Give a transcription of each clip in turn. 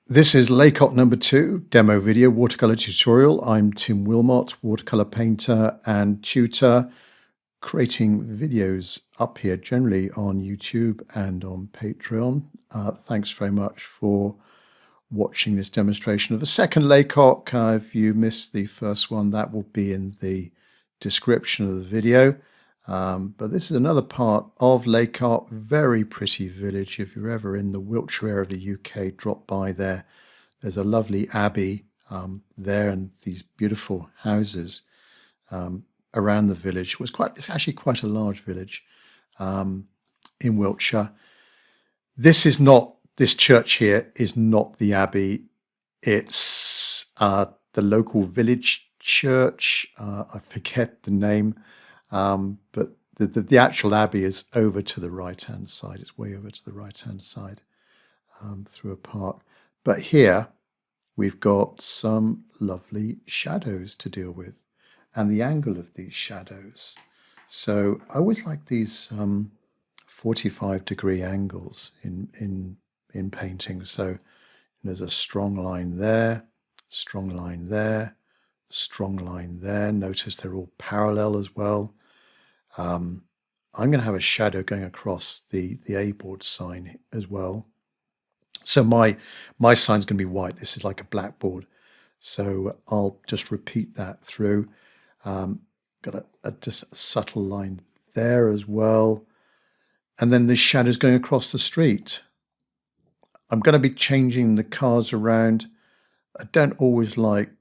This is Laycock number 2, demo video watercolor tutorial. I'm Tim Wilmot, watercolor painter and tutor, creating videos up here generally on YouTube and on Patreon. Thanks very much for watching this demonstration of the second Laycock. If you missed the first one, that will be in the description of the video. But this is another part of Laycock, very pretty village. If you're ever in the Wiltshire area of the UK, drop by there. There's a lovely abbey there and these beautiful houses around the village. It's actually quite a large village in Wiltshire. This church here is not the abbey. It's the local village church. I forget the name. But the actual abbey is over to the right-hand side. It's way over to the right-hand side through a park. But here we've got some lovely shadows to deal with and the angle of these shadows. So I always like these 45-degree angles in painting. So there's a strong line there, strong line there, strong line there. Notice they're all parallel as well. I'm going to have a shadow going across the A-board sign as well. So my sign's going to be white. This is like a blackboard. So I'll just repeat that through. Got just a subtle line there as well. And then this shadow's going across the street. I'm going to be changing the cars around. I don't always like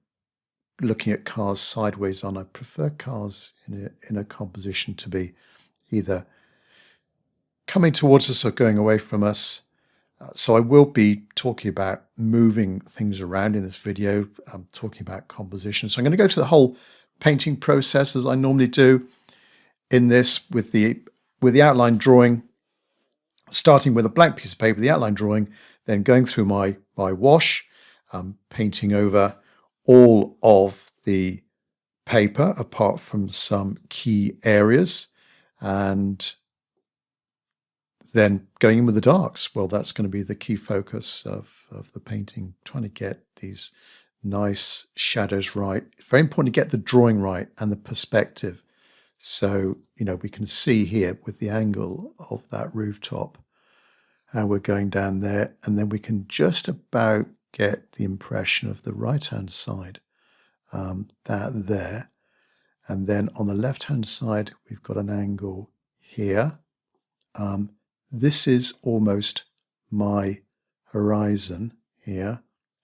looking at cars sideways on. I prefer cars in a composition to be either coming towards us or going away from us. So I will be talking about moving things around in this video. I'm talking about composition. So I'm going to go through the whole painting process as I normally do in this with the outline drawing, starting with a blank piece of paper, the outline drawing, then going through my wash, painting over all of the paper apart from some key areas, and then going in with the darks. Well, that's going to be the key focus of the painting, trying to get these nice shadows right. It's very important to get the drawing right and the perspective. So, we can see here with the angle of that rooftop how we're going down there, and then we can just about get the impression of the right-hand side, that there. And then on the left-hand side, we've got an angle here. This is almost my horizon here,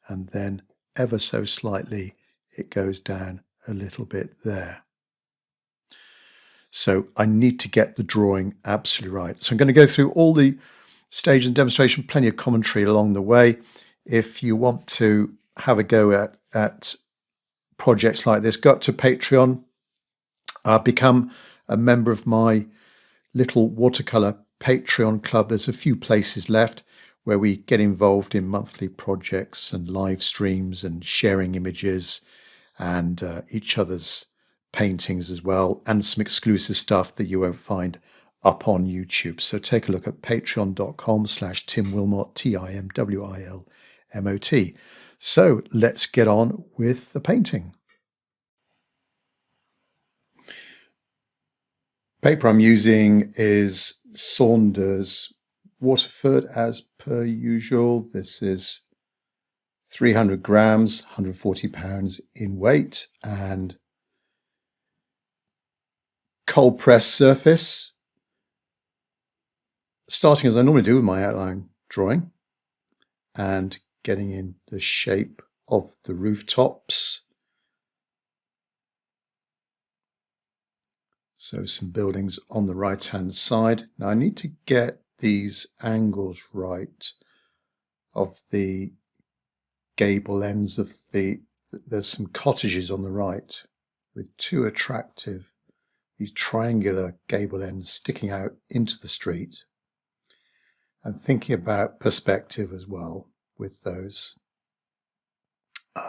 and then ever so slightly, it goes down a little bit there. So I need to get the drawing absolutely right. So I'm going to go through all the stages and demonstration, plenty of commentary along the way. If you want to have a go at projects like this, go up to Patreon, become a member of my little watercolor Patreon club. There's a few places left where we get involved in monthly projects and live streams and sharing images and each other's paintings as well, and some exclusive stuff that you won't find up on YouTube. So take a look at patreon.com/Tim Wilmot, TIMWILMOT. So let's get on with the painting. Paper I'm using is Saunders Waterford as per usual. This is 300 grams, 140 pounds in weight, and cold press surface. Starting as I normally do with my outline drawing and getting in the shape of the rooftops. So some buildings on the right-hand side. Now I need to get these angles right of the gable ends of there's some cottages on the right with two attractive, these triangular gable ends sticking out into the street. And thinking about perspective as well with those.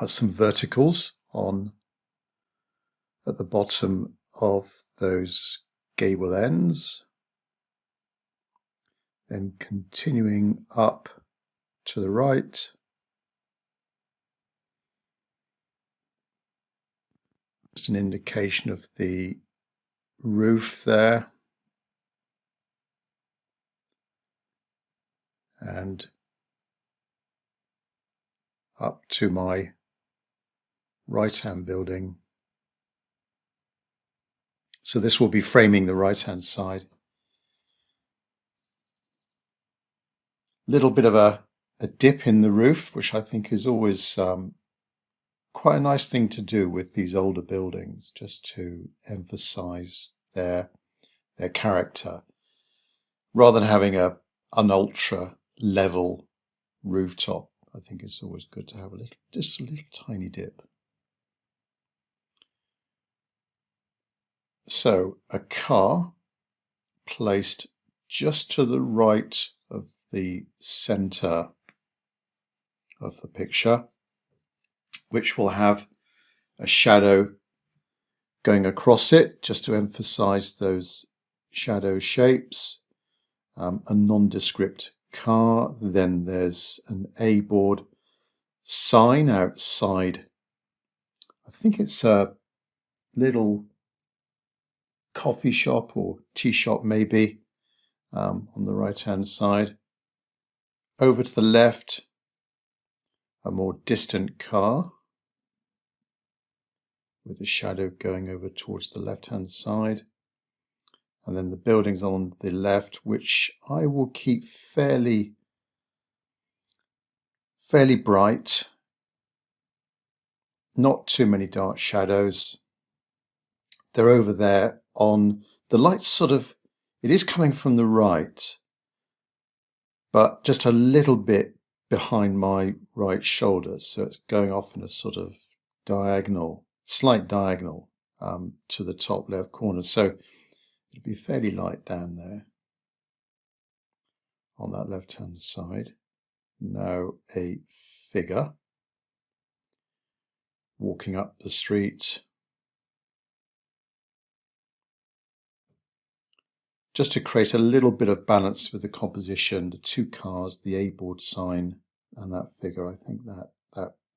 Some verticals at the bottom of those gable ends. Then continuing up to the right an indication of the roof there, and up to my right-hand building. So this will be framing the right-hand side. Little bit of a dip in the roof, which I think is always quite a nice thing to do with these older buildings, just to emphasize their character, rather than having an ultra level rooftop. I think it's always good to have just a little tiny dip. So a car placed just to the right of the center of the picture, which will have a shadow going across it just to emphasize those shadow shapes. A nondescript car. Then there's an A-board sign outside. I think it's a little coffee shop or tea shop maybe, on the right hand side. Over to the left, a more distant car with a shadow going over towards the left hand side. And then the buildings on the left, which I will keep fairly bright. Not too many dark shadows. They're over there on the light, sort of, it is coming from the right, but just a little bit behind my right shoulder. So it's going off in a sort of diagonal, slight diagonal to the top left corner. So it'll be fairly light down there on that left hand side. Now a figure walking up the street, just to create a little bit of balance with the composition, the two cars, the A-board sign and that figure. I think that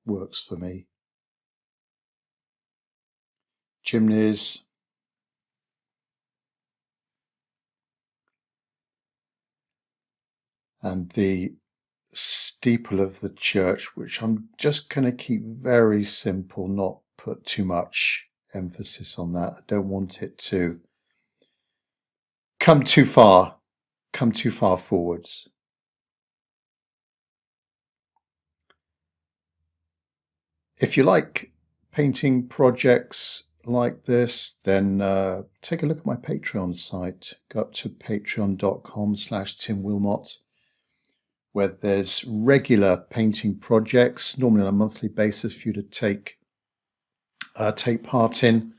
works for me. Chimneys. And the steeple of the church, which I'm just going to keep very simple, not put too much emphasis on that. I don't want it to come too far forwards. If you like painting projects like this, then take a look at my Patreon site. Go up to patreon.com/Tim Wilmot, where there's regular painting projects, normally on a monthly basis, for you to take part in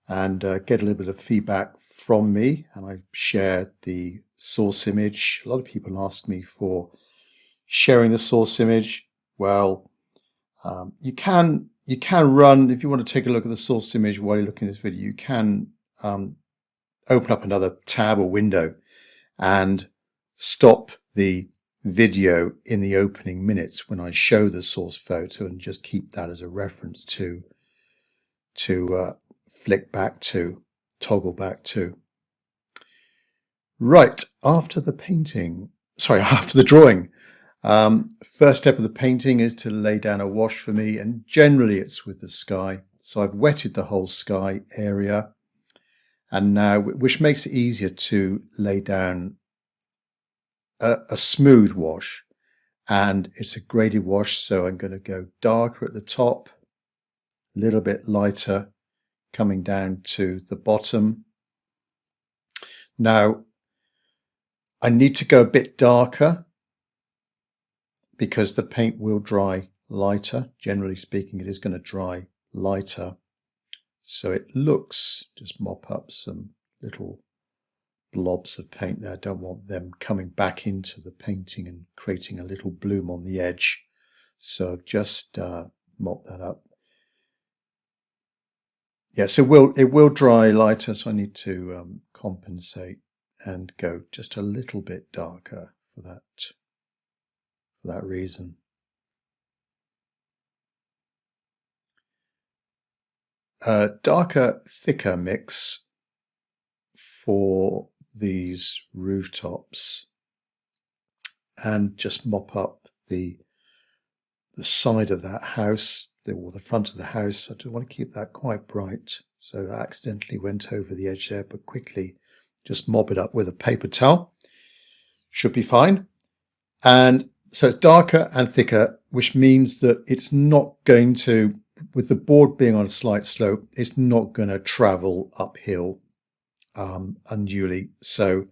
and get a little bit of feedback from me. And I share the source image. A lot of people ask me for sharing the source image. Well, you can run, if you want to take a look at the source image while you're looking at this video, you can open up another tab or window and stop the video in the opening minutes when I show the source photo, and just keep that as a reference to flick back to, toggle back to. Right, after the drawing, first step of the painting is to lay down a wash for me, and generally it's with the sky. So I've wetted the whole sky area, and now, which makes it easier to lay down a smooth wash, and it's a graded wash. So I'm going to go darker at the top, a little bit lighter coming down to the bottom. Now I need to go a bit darker because the paint will dry lighter. Generally speaking, it is going to dry lighter. So it looks, just mop up some little blobs of paint there. I don't want them coming back into the painting and creating a little bloom on the edge. So just mop that up. Yeah, so it will dry lighter, so I need to compensate and go just a little bit darker for that reason. darker, thicker mix for these rooftops and just mop up the side of that house, or the front of the house. I do want to keep that quite bright, so I accidentally went over the edge there, but quickly just mop it up with a paper towel. Should be fine. And so it's darker and thicker, which means that it's not going to, with the board being on a slight slope, it's not going to travel uphill unduly. So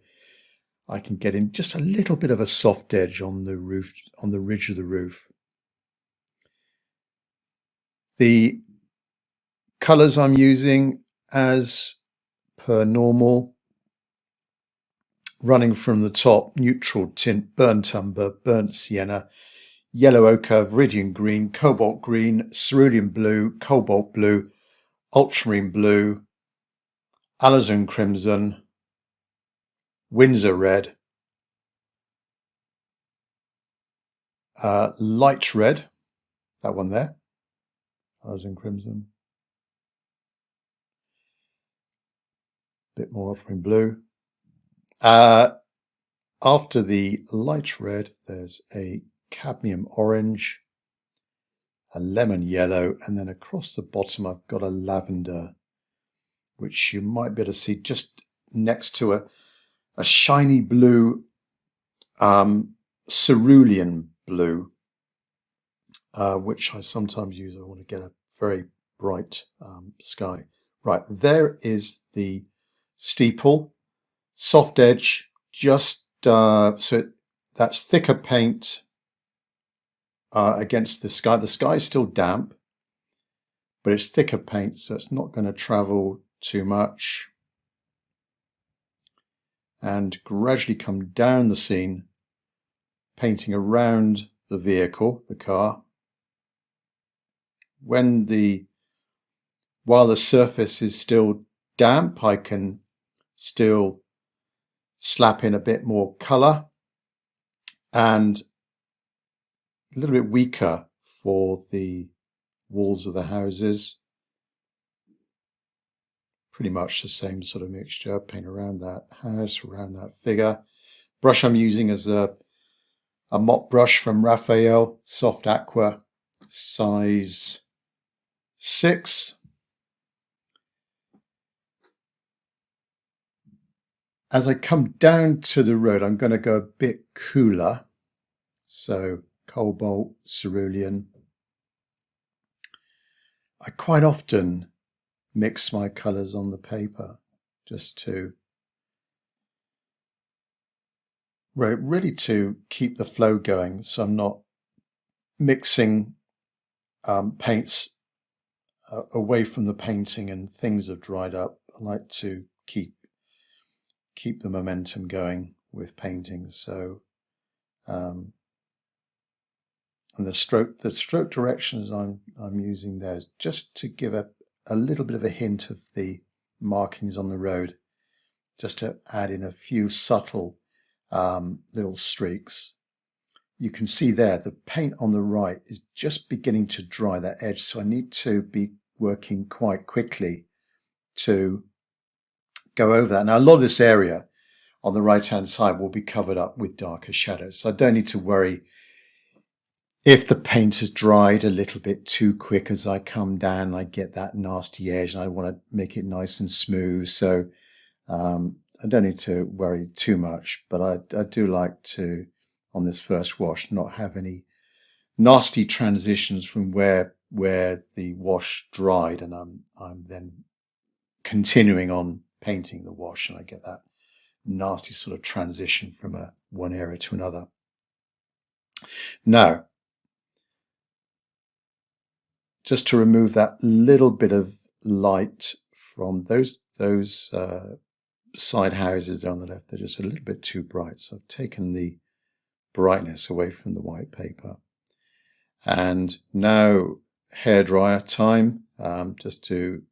I can get in just a little bit of a soft edge on the roof, on the ridge of the roof. The colours I'm using, as per normal, running from the top: neutral tint, burnt umber, burnt sienna, yellow ochre, viridian green, cobalt green, cerulean blue, cobalt blue, ultramarine blue, alizarin crimson, Windsor red, light red, that one there, alizarin crimson, bit more ultramarine blue. After the light red, there's a cadmium orange, a lemon yellow, and then across the bottom I've got a lavender, which you might be able to see just next to a shiny blue, cerulean blue, which I sometimes use. I want to get a very bright sky. Right, there is the steeple. Soft edge, just so that's thicker paint against the sky. The sky is still damp, but it's thicker paint, so it's not going to travel too much. And gradually come down the scene, painting around the vehicle, the car. While the surface is still damp, I can still slap in a bit more colour, and a little bit weaker for the walls of the houses. Pretty much the same sort of mixture. Paint around that house, around that figure. Brush I'm using is a mop brush from Raphael, soft aqua, size 6. As I come down to the road, I'm going to go a bit cooler. So cobalt, cerulean. I quite often mix my colours on the paper just to really to keep the flow going, so I'm not mixing paints away from the painting and things have dried up. I like to keep the momentum going with painting. So and the stroke directions I'm using there is just to give a little bit of a hint of the markings on the road, just to add in a few subtle little streaks. You can see there the paint on the right is just beginning to dry that edge, so I need to be working quite quickly to go over that. Now a lot of this area on the right hand side will be covered up with darker shadows, so I don't need to worry if the paint has dried a little bit too quick. As I come down, I get that nasty edge and I want to make it nice and smooth, so I don't need to worry too much. But I do like to, on this first wash, not have any nasty transitions from where the wash dried, and I'm then continuing on painting the wash, and I get that nasty sort of transition from one area to another. Now, just to remove that little bit of light from those side houses there on the left, they're just a little bit too bright, so I've taken the brightness away from the white paper. And now hairdryer time, just to,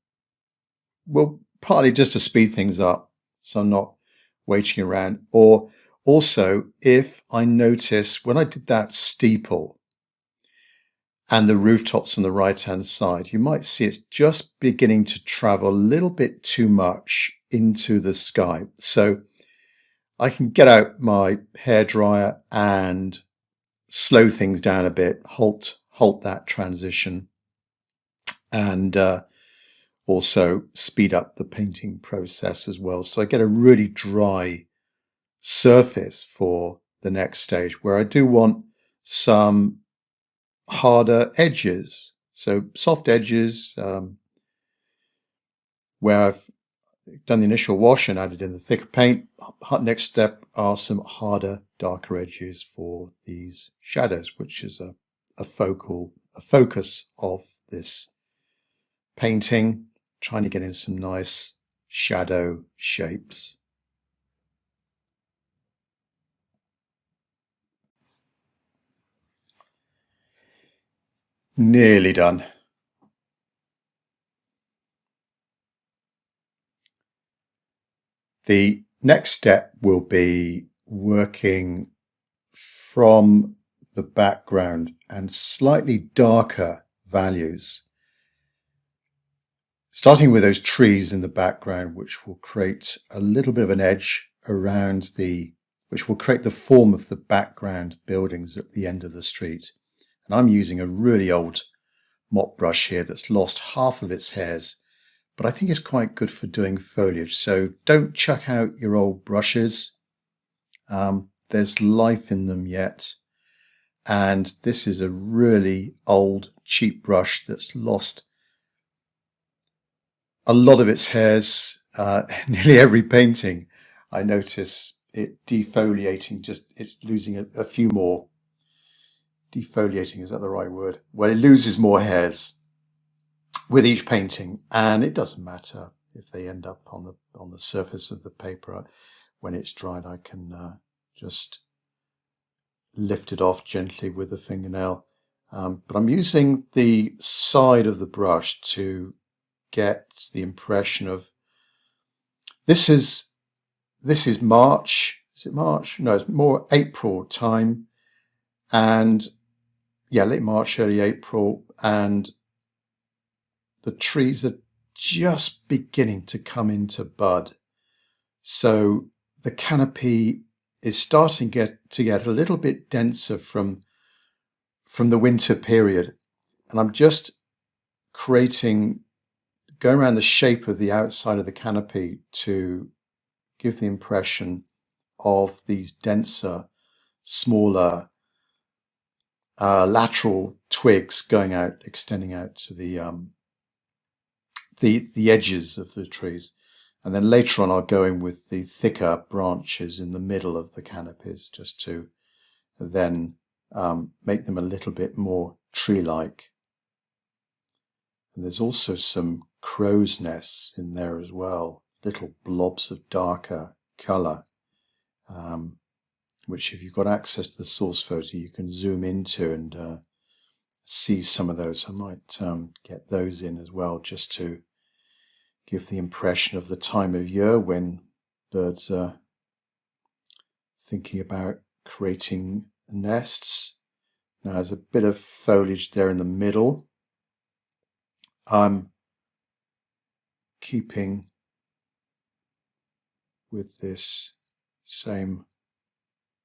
well, partly just to speed things up so I'm not waiting around, or also if I notice when I did that steeple and the rooftops on the right-hand side, you might see it's just beginning to travel a little bit too much into the sky. So I can get out my hairdryer and slow things down a bit, halt that transition, and also speed up the painting process as well. So I get a really dry surface for the next stage, where I do want some harder edges. So soft edges, where I've done the initial wash and added in the thicker paint. Next step are some harder, darker edges for these shadows, which is a focus of this painting, trying to get in some nice shadow shapes. Nearly done. The next step will be working from the background and slightly darker values, starting with those trees in the background, which will create a little bit of an edge around which will create the form of the background buildings at the end of the street. And I'm using a really old mop brush here that's lost half of its hairs, but I think it's quite good for doing foliage. So don't chuck out your old brushes. There's life in them yet. And this is a really old, cheap brush that's lost a lot of its hairs. Nearly every painting, I notice it defoliating, it's losing a few more. Defoliating, is that the right word? Well, it loses more hairs with each painting, and it doesn't matter if they end up on the surface of the paper. When it's dried, I can just lift it off gently with the fingernail. But I'm using the side of the brush to get the impression of this is March. Is it March? No, it's more April time, and yeah, late March, early April, and the trees are just beginning to come into bud. So the canopy is starting to get a little bit denser from the winter period. And I'm just going around the shape of the outside of the canopy to give the impression of these denser, smaller, lateral twigs going out, extending out to the edges of the trees. And then later on I'll go in with the thicker branches in the middle of the canopies, just to then make them a little bit more tree-like. And there's also some crow's nests in there as well, little blobs of darker colour, which if you've got access to the source photo, you can zoom into and see some of those. I might get those in as well, just to give the impression of the time of year when birds are thinking about creating nests. Now there's a bit of foliage there in the middle. I'm keeping with this same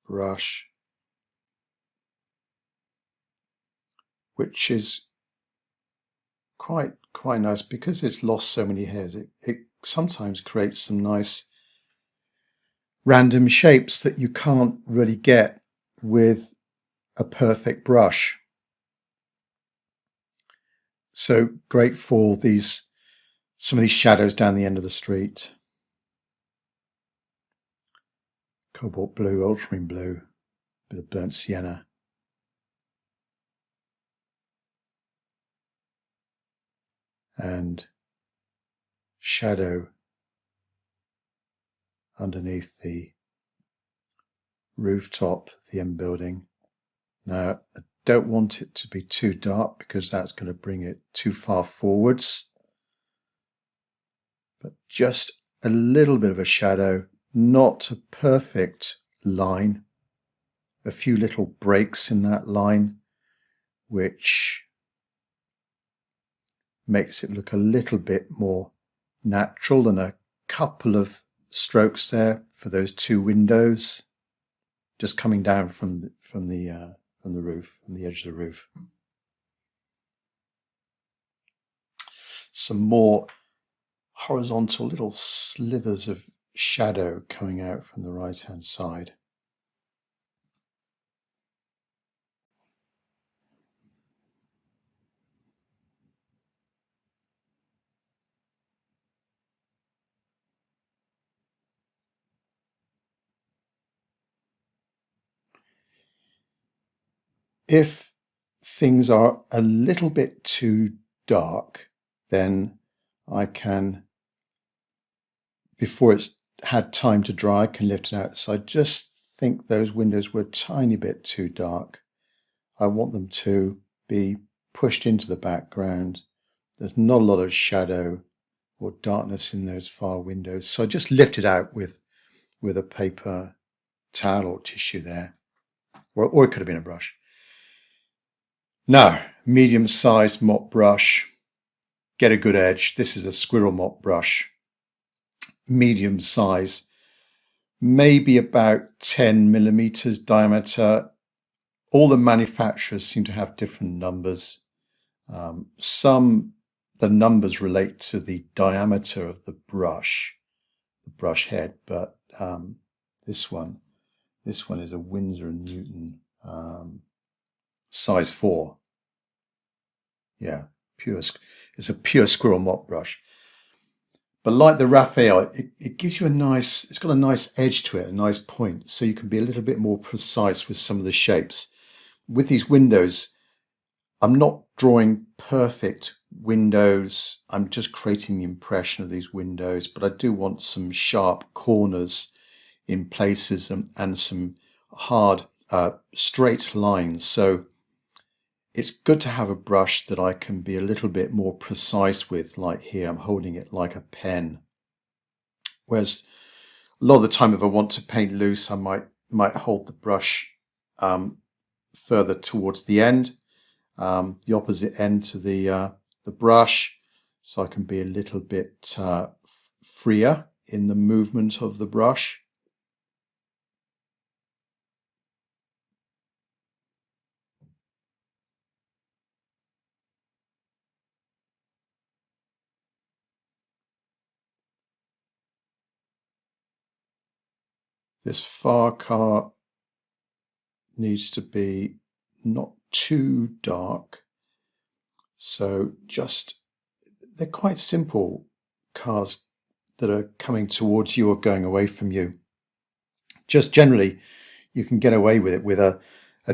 brush, which is quite nice because it's lost so many hairs. It sometimes creates some nice random shapes that you can't really get with a perfect brush. So great for some of these shadows down the end of the street. Cobalt blue, ultramarine blue, bit of burnt sienna. And shadow underneath the rooftop of the end building. Now, I don't want it to be too dark because that's going to bring it too far forwards. But just a little bit of a shadow, not a perfect line. A few little breaks in that line, which makes it look a little bit more natural, and a couple of strokes there for those two windows just coming down from the roof, from the edge of the roof. Some more horizontal little slithers of shadow coming out from the right hand side. If things are a little bit too dark, then I can, before it's had time to dry, I can lift it out. So I just think those windows were a tiny bit too dark. I want them to be pushed into the background. There's not a lot of shadow or darkness in those far windows. So I just lift it out with a paper towel or tissue there, or it could have been a brush. Now, medium-sized mop brush, get a good edge. This is a Squirrel Mop Brush, medium size, maybe about 10 millimeters diameter. All the manufacturers seem to have different numbers. The numbers relate to the diameter of the brush head, but this one is a Winsor & Newton size 4. Yeah, it's a pure Squirrel Mop Brush. But like the Raphael, it gives you it's got a nice edge to it, a nice point, so you can be a little bit more precise with some of the shapes. With these windows, I'm not drawing perfect windows. I'm just creating the impression of these windows, but I do want some sharp corners in places and some hard, straight lines. So it's good to have a brush that I can be a little bit more precise with, like here, I'm holding it like a pen. Whereas a lot of the time, if I want to paint loose, I might hold the brush further towards the end, the opposite end to the brush, so I can be a little bit freer in the movement of the brush. This far car needs to be not too dark. So they're quite simple cars that are coming towards you or going away from you. Just generally, you can get away with it with a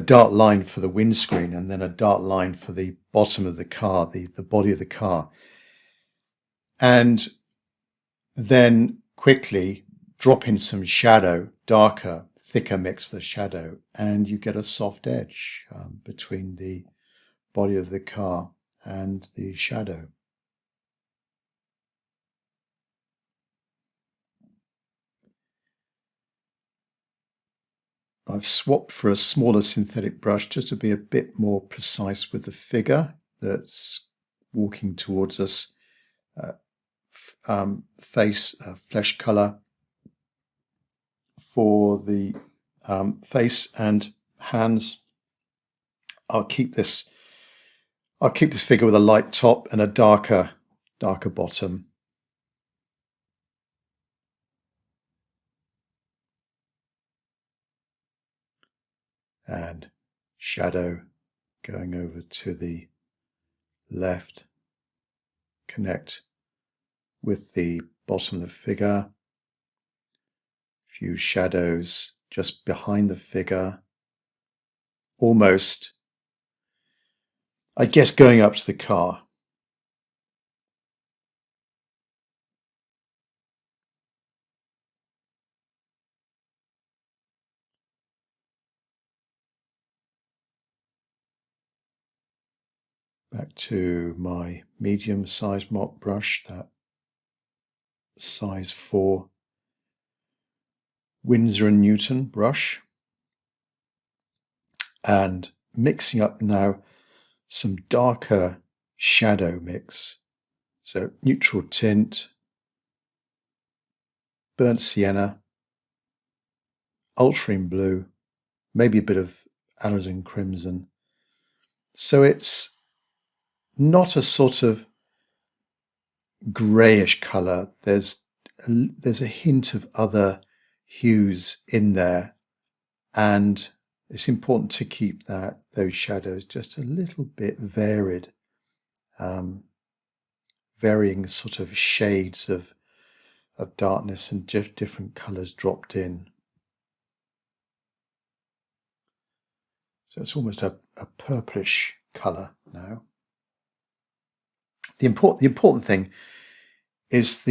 dark line for the windscreen and then a dark line for the bottom of the car, the body of the car. And then quickly drop in some shadow, darker, thicker mix for the shadow, and you get a soft edge between the body of the car and the shadow. I've swapped for a smaller synthetic brush just to be a bit more precise with the figure that's walking towards us. Face, flesh colour for the face and hands. I'll keep this figure with a light top and a darker bottom. And shadow going over to the left, connect with the bottom of the figure. A few shadows just behind the figure, almost, I guess, going up to the car. Back to my medium-sized mop brush, that size 4 Winsor & Newton brush, and mixing up now some darker shadow mix. So neutral tint, burnt sienna, ultramarine blue, maybe a bit of alizarin crimson. So it's not a sort of greyish colour. There's a hint of other hues in there, and it's important to keep those shadows just a little bit varied, varying sort of shades of darkness and different colours dropped in. So it's almost a purplish colour now. The important thing is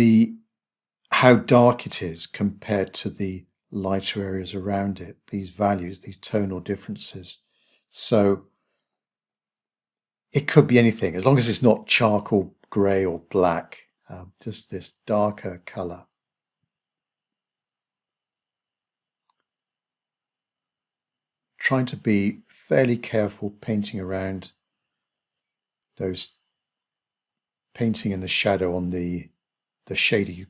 how dark it is compared to the lighter areas around it, these values, these tonal differences. So it could be anything, as long as it's not charcoal grey or black, just this darker colour. Trying to be fairly careful painting around those, painting in the shadow on the shady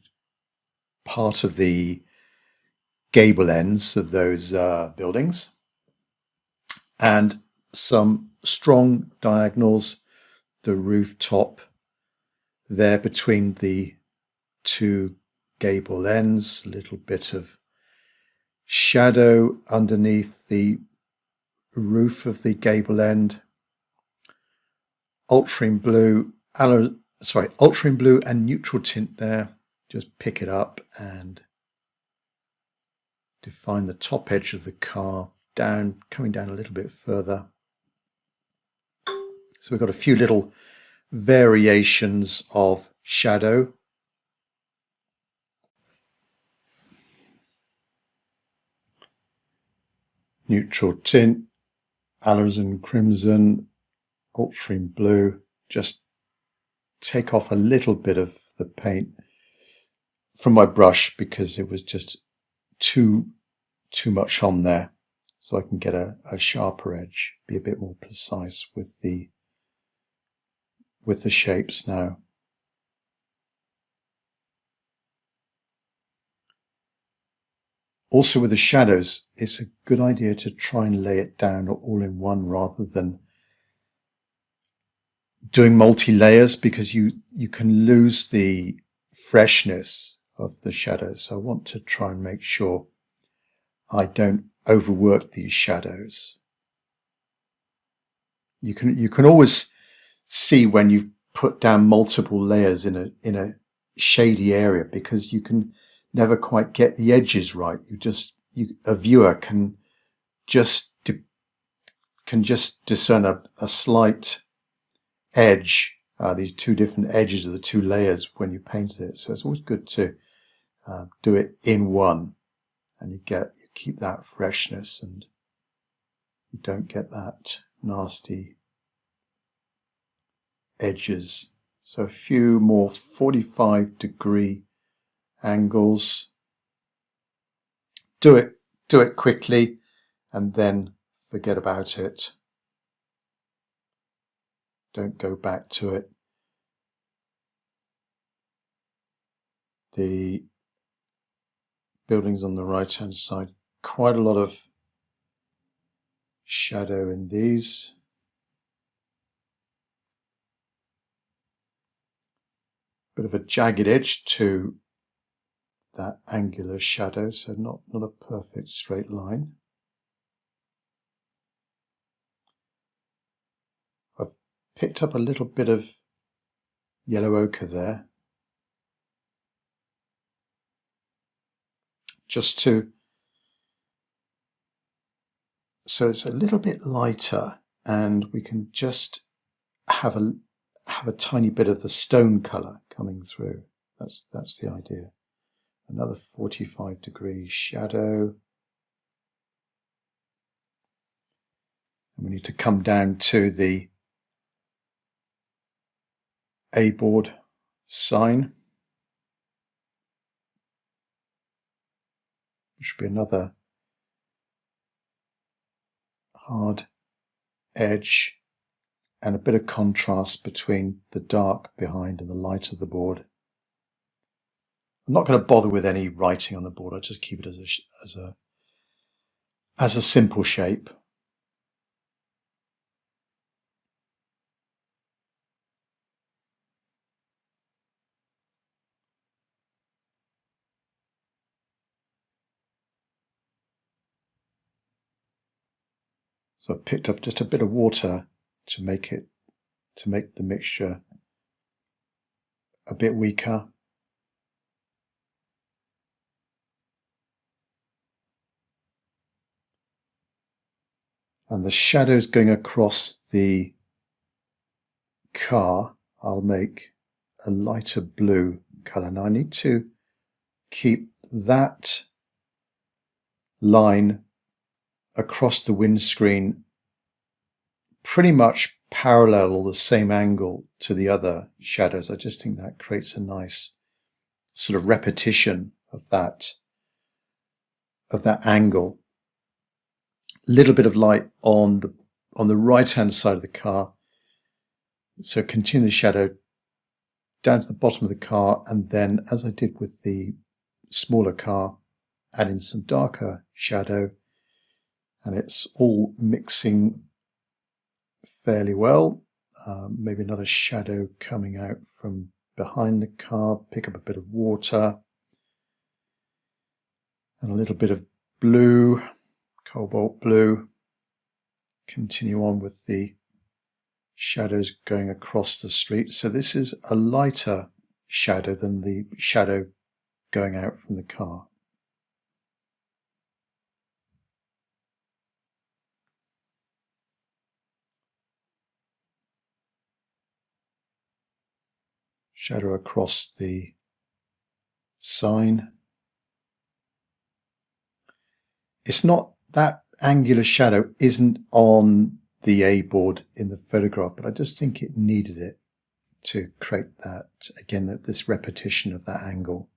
part of the gable ends of those buildings, and some strong diagonals, the rooftop there between the two gable ends, a little bit of shadow underneath the roof of the gable end, ultramarine blue and neutral tint there. Just pick it up and define the top edge of the car coming down a little bit further. So we've got a few little variations of shadow. Neutral tint, alizarin crimson, ultramarine blue. Just take off a little bit of the paint from my brush because it was just too much on there, so I can get a sharper edge, be a bit more precise with the shapes now. Also with the shadows, it's a good idea to try and lay it down all in one rather than doing multi-layers, because you can lose the freshness of the shadows. So I want to try and make sure I don't overwork these shadows. You can always see when you've put down multiple layers in a shady area, because you can never quite get the edges right. A viewer can just discern a slight edge, these two different edges of the two layers when you paint it. So it's always good to do it in one, and you keep that freshness, and you don't get that nasty edges. So a few more 45-degree angles. Do it quickly and then forget about it. Don't go back to it. The buildings on the right hand side, quite a lot of shadow in these. Bit of a jagged edge to that angular shadow, so not a perfect straight line. I've picked up a little bit of yellow ochre there, so it's a little bit lighter, and we can just have a tiny bit of the stone colour coming through. That's the idea. Another 45-degree shadow. And we need to come down to the A-board sign, which would be another hard edge and a bit of contrast between the dark behind and the light of the board. I'm not going to bother with any writing on the board. I'll just keep it as a simple shape. So I picked up just a bit of water to make the mixture a bit weaker. And the shadows going across the car, I'll make a lighter blue colour. Now I need to keep that line across the windscreen pretty much parallel or the same angle to the other shadows. I just think that creates a nice sort of repetition of that angle. A little bit of light on the right hand side of the car, so continue the shadow down to the bottom of the car, and then, as I did with the smaller car, add in some darker shadow, and it's all mixing fairly well. Maybe another shadow coming out from behind the car, pick up a bit of water and a little bit of blue, cobalt blue. Continue on with the shadows going across the street. So this is a lighter shadow than the shadow going out from the car. Shadow across the sign. It's not that angular shadow isn't on the A board in the photograph, but I just think it needed it to create that, again, this repetition of that angle.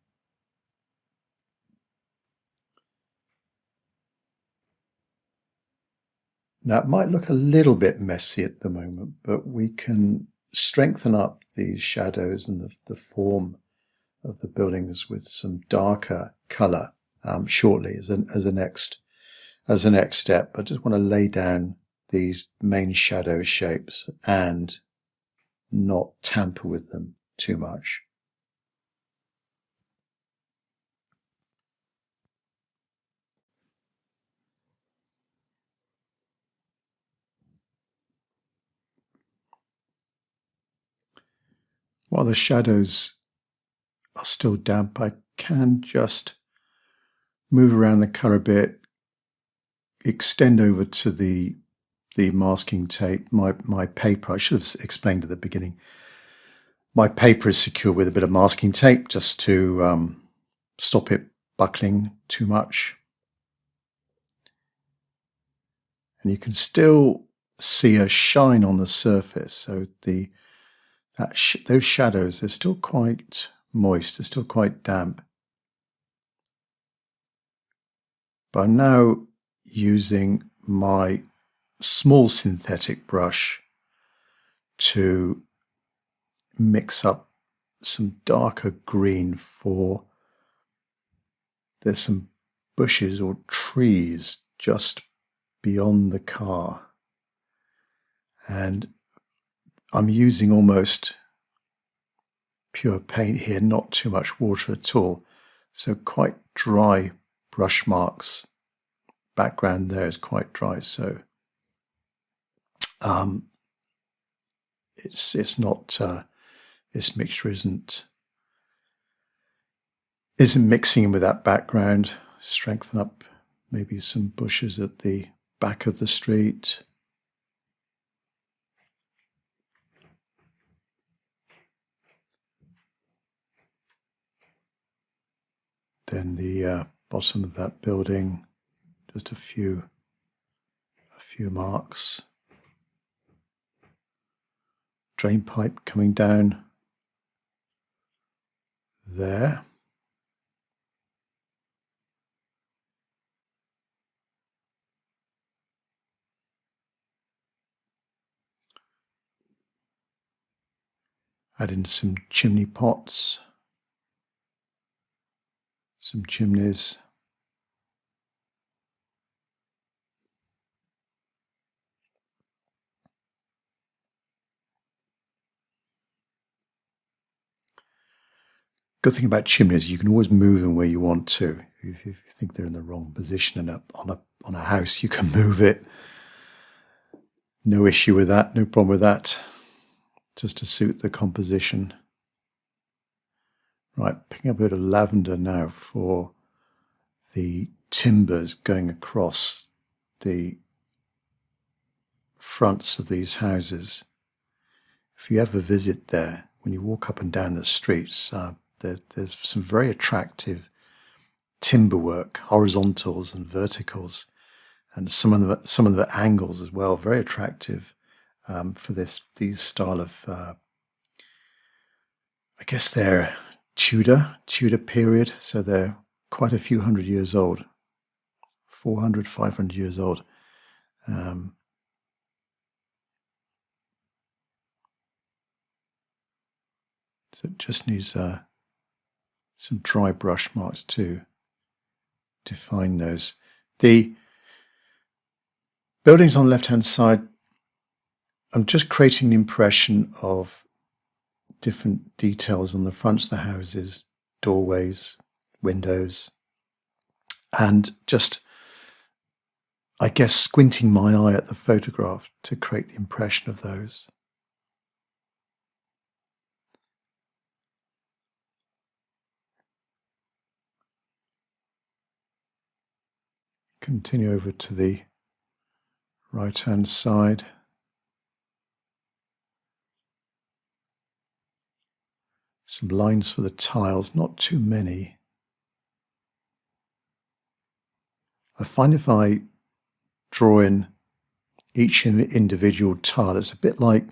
Now it might look a little bit messy at the moment, but we can strengthen up these shadows and the form of the buildings with some darker colour shortly as a next step. I just want to lay down these main shadow shapes and not tamper with them too much. While the shadows are still damp, I can just move around the colour a bit, extend over to the masking tape, my paper. I should have explained at the beginning. My paper is secured with a bit of masking tape just to stop it buckling too much. And you can still see a shine on the surface. So those shadows, they're still quite moist, they're still quite damp. But I'm now using my small synthetic brush to mix up some darker green for, there's some bushes or trees just beyond the car, and I'm using almost pure paint here, not too much water at all, so quite dry brush marks. Background there is quite dry, so it's not this mixture isn't mixing with that background. Strengthen up maybe some bushes at the back of the street. Then the bottom of that building, just a few marks. Drain pipe coming down there. Add in some chimney pots, some chimneys. Good thing about chimneys, you can always move them where you want to. If you think they're in the wrong position on a house, you can move it. No issue with that, no problem with that. Just to suit the composition. Right, picking up a bit of lavender now for the timbers going across the fronts of these houses. If you ever visit there, when you walk up and down the streets, there's some very attractive timber work, horizontals and verticals, and some of the angles as well, very attractive for these style of. I guess they're Tudor period, so they're quite a few hundred years old, 400, 500 years old. So it just needs some dry brush marks to define those. The buildings on the left-hand side, I'm just creating the impression of different details on the fronts of the houses, doorways, windows, and just, I guess, squinting my eye at the photograph to create the impression of those. Continue over to the right-hand side. Some lines for the tiles, not too many. I find if I draw in each individual tile, it's a bit like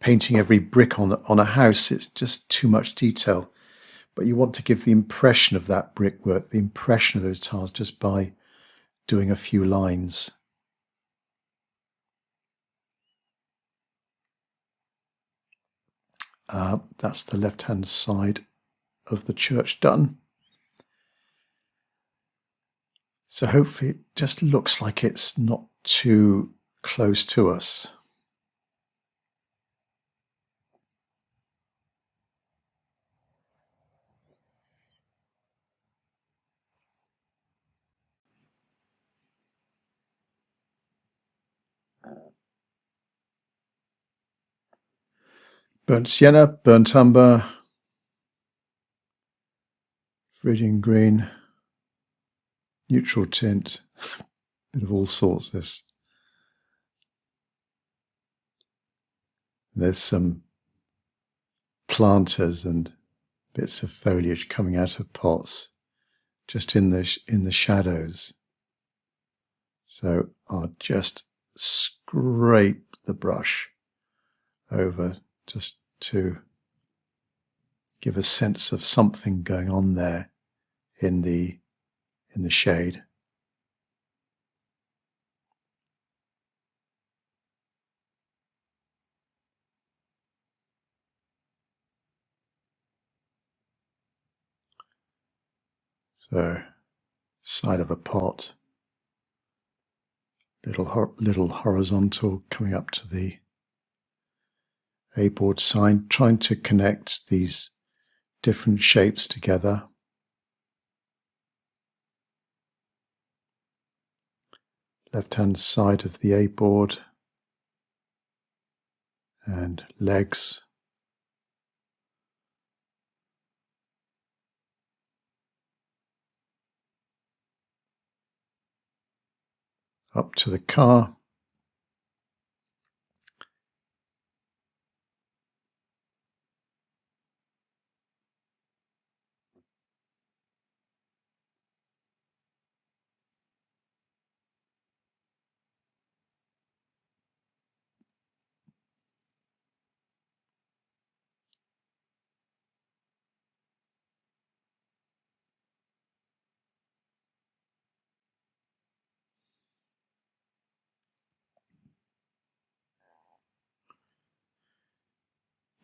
painting every brick on a house. It's just too much detail. But you want to give the impression of that brickwork, the impression of those tiles, just by doing a few lines. That's the left-hand side of the church done. So hopefully it just looks like it's not too close to us. Burnt sienna, burnt umber, viridian green, neutral tint, bit of all sorts this. There's some planters and bits of foliage coming out of pots just in the shadows. So I'll just scrape the brush over just to give a sense of something going on there in the shade. So side of a pot, little horizontal coming up to the A-board side, trying to connect these different shapes together. Left-hand side of the A-board and legs. Up to the car.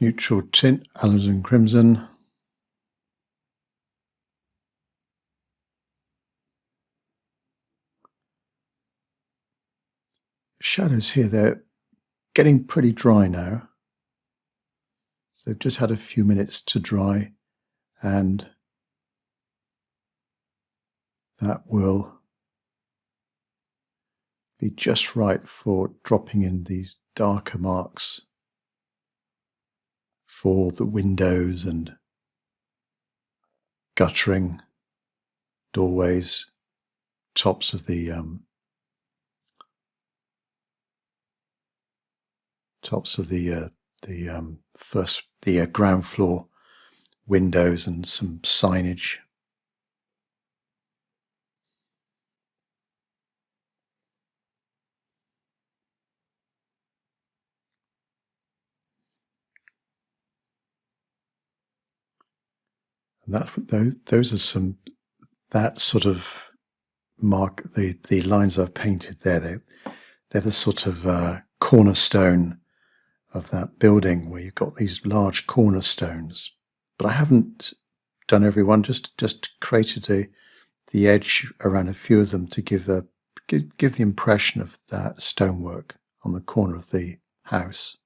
neutral tint, alizarin crimson. Shadows here, they're getting pretty dry now. So they've just had a few minutes to dry, and that will be just right for dropping in these darker marks for the windows and guttering, doorways, tops of the ground floor windows and some signage. And those are some, that sort of mark, the lines I've painted there, they're the sort of cornerstone of that building, where you've got these large cornerstones. But I haven't done every one, just created the edge around a few of them to give the impression of that stonework on the corner of the house.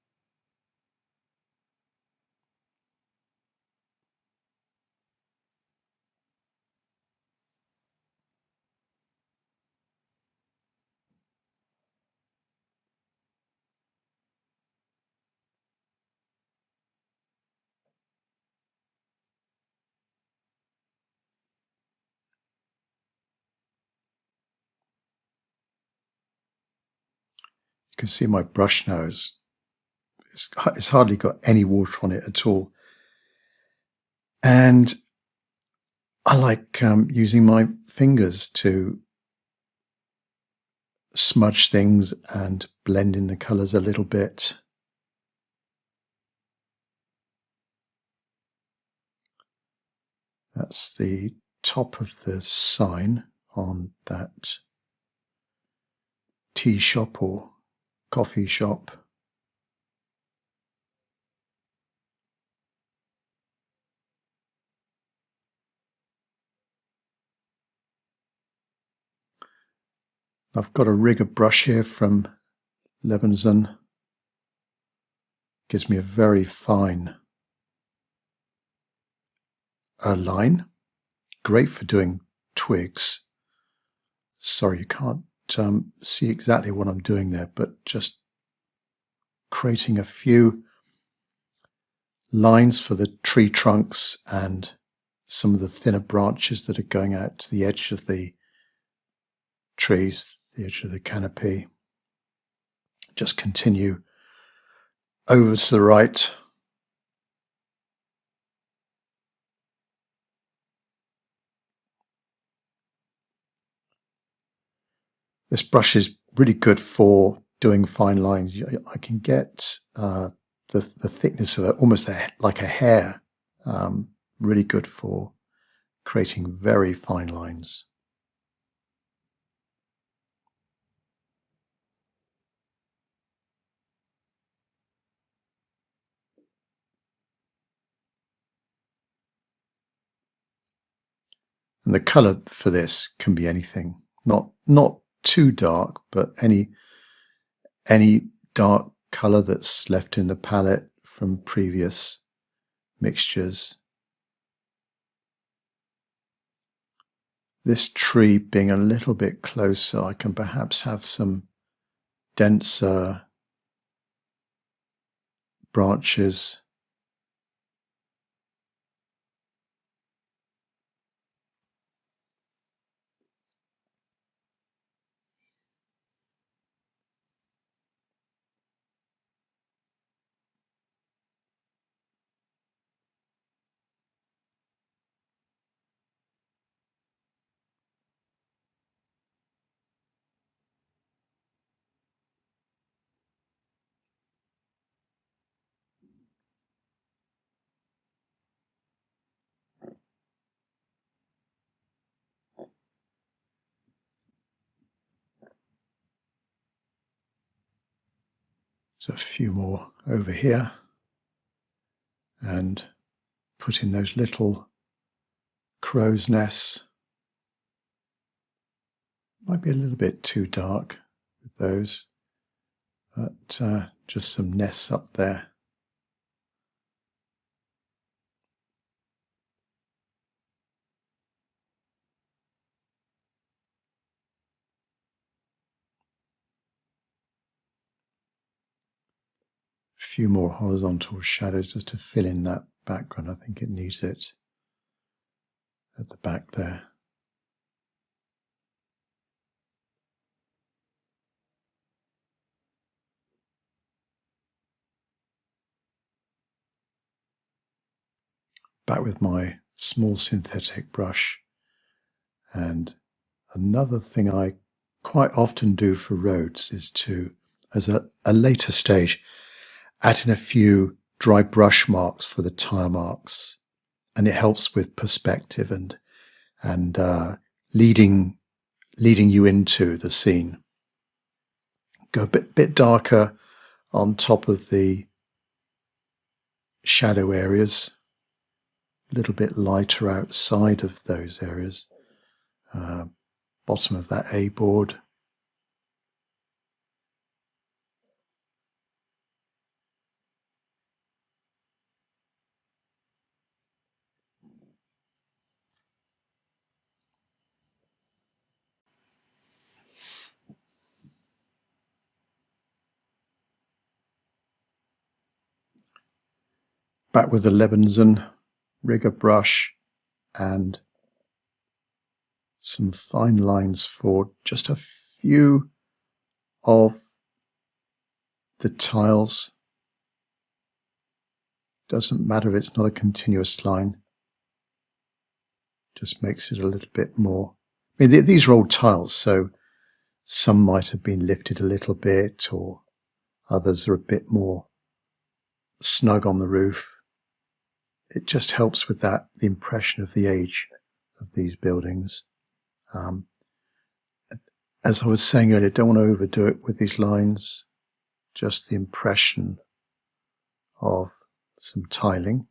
You can see my brush now it's hardly got any water on it at all. And I like using my fingers to smudge things and blend in the colours a little bit. That's the top of the sign on that tea shop or coffee shop. I've got a rigger brush here from Levinson. Gives me a very fine line. Great for doing twigs. Sorry, you can't see exactly what I'm doing there, but just creating a few lines for the tree trunks and some of the thinner branches that are going out to the edge of the trees, the edge of the canopy. Just continue over to the right. This brush is really good for doing fine lines. I can get the thickness of it almost like a hair. Really good for creating very fine lines. And the colour for this can be anything. Not too dark, but any dark colour that's left in the palette from previous mixtures. This tree being a little bit closer, I can perhaps have some denser branches. So a few more over here. and put in those little crow's nests. Might be a little bit too dark with those, but just some nests up there. A few more horizontal shadows just to fill in that background. I think it needs it at the back there. Back with my small synthetic brush, and another thing I quite often do for roads is to, as a later stage, add in a few dry brush marks for the tire marks, and it helps with perspective and leading you into the scene. Go a bit darker on top of the shadow areas, a little bit lighter outside of those areas. Bottom of that A board. Back with the Levinson rigger brush and some fine lines for just a few of the tiles. Doesn't matter if it's not a continuous line, just makes it a little bit more. I mean, these are old tiles, so some might have been lifted a little bit, or others are a bit more snug on the roof. It just helps with that, the impression of the age of these buildings. As I was saying earlier, don't want to overdo it with these lines, just the impression of some tiling.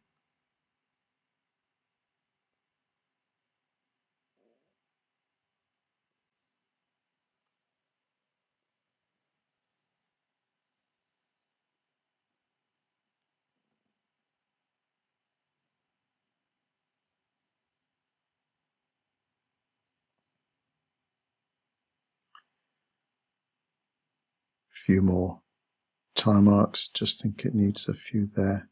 A few more tire marks, just think it needs a few there.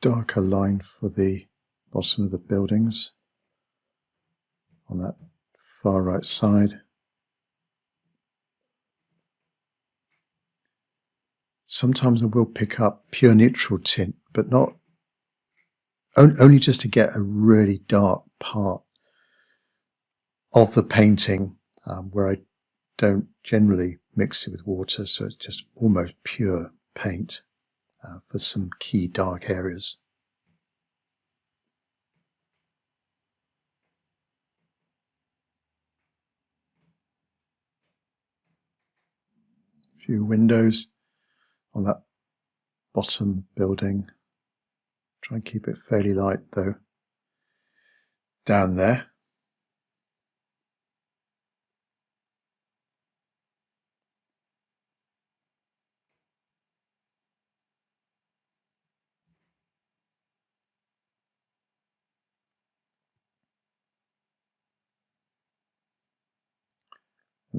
Darker line for the bottom of the buildings on that far right side. Sometimes I will pick up pure neutral tint, but not only just to get a really dark part of the painting where I don't generally mix it with water, so it's just almost pure paint for some key dark areas. A few windows on that bottom building. Try and keep it fairly light though. Down there.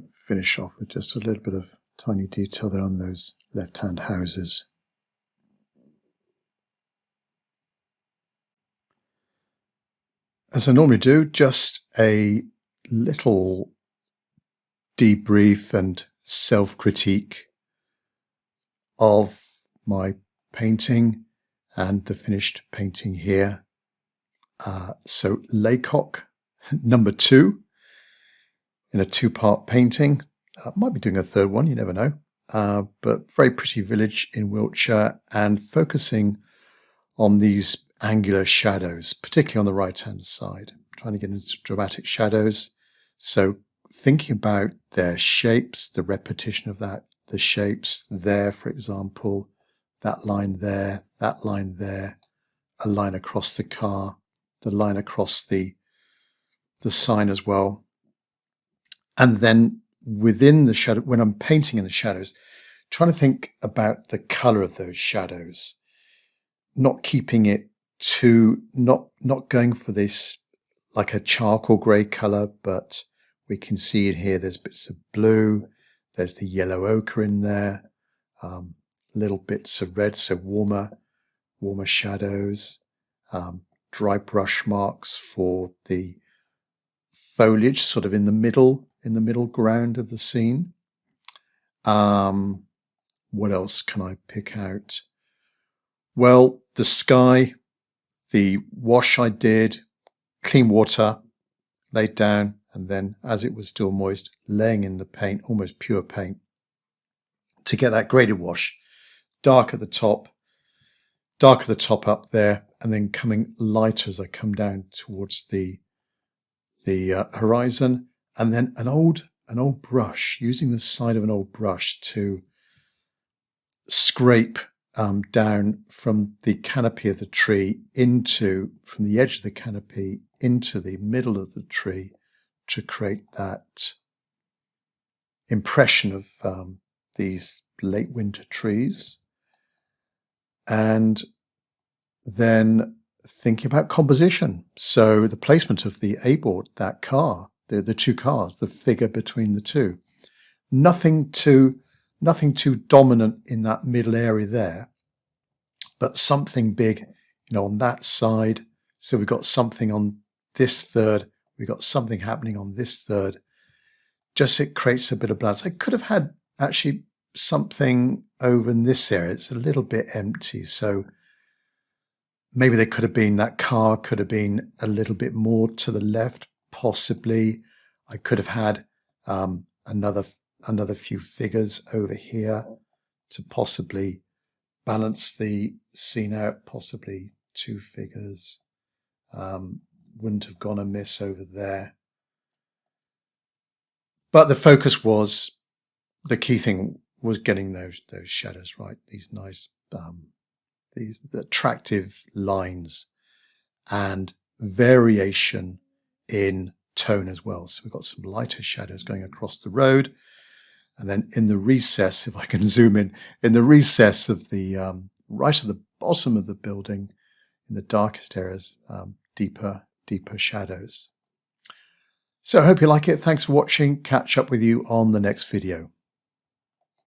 Finish off with just a little bit of tiny detail there on those left-hand houses. As I normally do, just a little debrief and self-critique of my painting and the finished painting here. So Laycock number 2 in a 2-part painting. Might be doing a third one, you never know. But very pretty village in Wiltshire, and focusing on these angular shadows, particularly on the right-hand side. I'm trying to get into dramatic shadows. So thinking about their shapes, the repetition of that, the shapes there, for example, that line there, that line there, a line across the car, the line across the sign as well. And then within the shadow, when I'm painting in the shadows, trying to think about the color of those shadows, not keeping it too, not going for this like a charcoal grey color, but we can see in here there's bits of blue, there's the yellow ochre in there, little bits of red, so warmer shadows, dry brush marks for the foliage sort of in the middle ground of the scene. What else can I pick out? Well, the sky, the wash I did, clean water, laid down, and then as it was still moist, laying in the paint, almost pure paint, to get that graded wash. Dark at the top up there, and then coming lighter as I come down towards the horizon, and then an old brush, using the side of an old brush to scrape down from the canopy of the tree from the edge of the canopy into the middle of the tree to create that impression of these late winter trees. And then thinking about composition. So the placement of the A-board, that car, the two cars, the figure between the two. Nothing too dominant in that middle area there, but something big, on that side. So we've got something on this third, we've got something happening on this third. Just it creates a bit of balance. I could have had actually something over in this area. It's a little bit empty, so maybe that car could have been a little bit more to the left, possibly. I could have had another few figures over here to possibly balance the scene out, possibly two figures. Wouldn't have gone amiss over there. But the focus was, the key thing was getting those shadows right, these nice, these attractive lines and variation in tone as well. So we've got some lighter shadows going across the road. And then in the recess, if I can zoom in the recess of the, right at the bottom of the building, in the darkest areas, deeper shadows. So I hope you like it. Thanks for watching. Catch up with you on the next video.